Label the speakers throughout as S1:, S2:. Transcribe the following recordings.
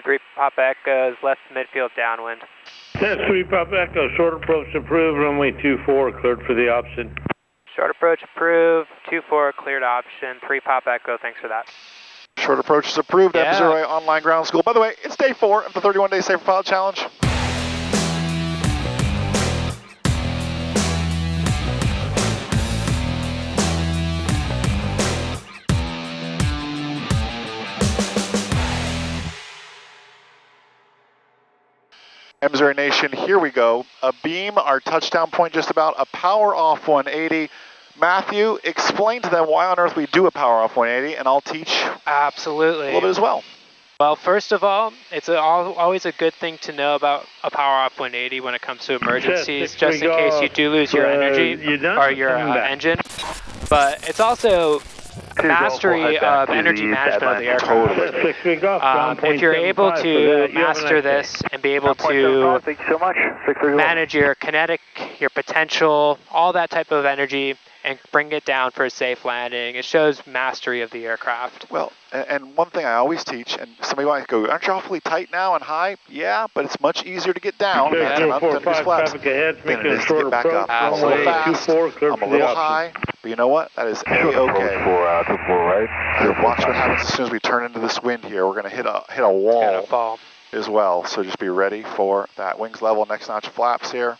S1: 3 Papa Echo is left midfield downwind.
S2: 3 Papa Echo, short approach approved, runway 24, cleared for the option.
S1: Short approach approved, 24 cleared option, 3 Papa Echo, thanks for that.
S3: Short approach is approved,
S1: Yeah.
S3: MzeroA online ground school. By the way, it's day 4 of the 31-day Safer Pilot Challenge. MzeroA Nation, here we go. A beam, our touchdown point just about, a power off 180. Matthew, explain to them why on earth we do a power off 180, and I'll teach
S1: Absolutely.
S3: a little bit as well.
S1: Well, first of all, it's always a good thing to know about a power off 180 when it comes to emergencies, just in case you do lose your energy or your engine. But it's also mastery of energy management of the aircraft. If you're able to master this and be able to manage your kinetic, your potential, all that type of energy, and bring it down for a safe landing, it shows mastery of the aircraft.
S3: Well, and one thing I always teach, and somebody might go, aren't you awfully tight now and high? Yeah, but it's much easier to get down than it is to get back up. I'm a little fast, I'm a little high, but you know what? That is A-okay. Watch what happens as soon as we turn into this wind here. We're going to hit a wall as well, so just be ready for that. Wings level, next notch flaps here.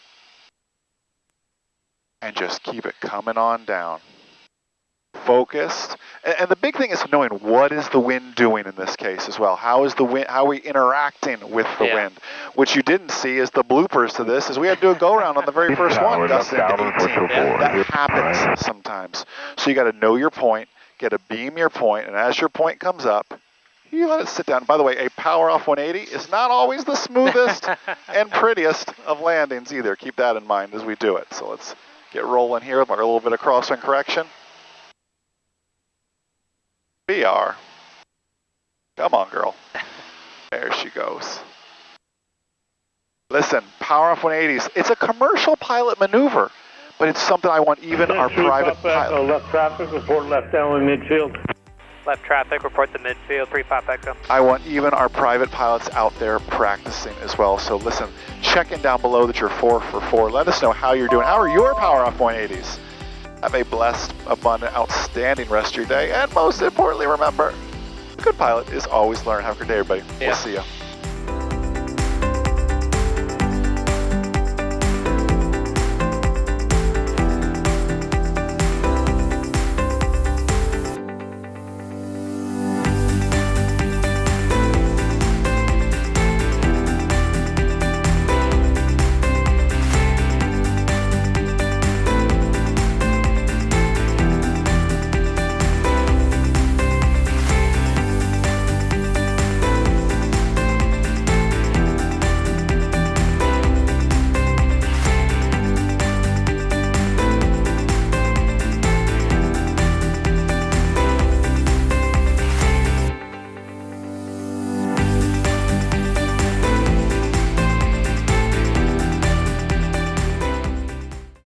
S3: And just keep it coming on down. Focused. And the big thing is knowing what is the wind doing in this case as well. How is the wind, how are we interacting with the wind? What you didn't see is the bloopers to this is we had to do a go around on the very first one, gusting to 18. That happens sometimes. So you got to know your point, get a beam your point, and as your point comes up, you let it sit down. By the way, a power off 180 is not always the smoothest and prettiest of landings either. Keep that in mind as we do it. So let's get rolling here with a little bit of crosswind correction. BR. Come on, girl. There she goes. Listen, power off 180s. It's a commercial pilot maneuver, but it's something I want even our private pilot.
S2: Left traffic, report left downwind midfield.
S1: Left traffic, report the midfield, 3 Pop Echo.
S3: I want even our private pilots out there practicing as well. So listen, check in down below that you're 4 for 4. Let us know how you're doing. How are your power off 180s? Have a blessed, abundant, outstanding rest of your day. And most importantly, remember, a good pilot is always learn. Have a good day, everybody. We'll see you.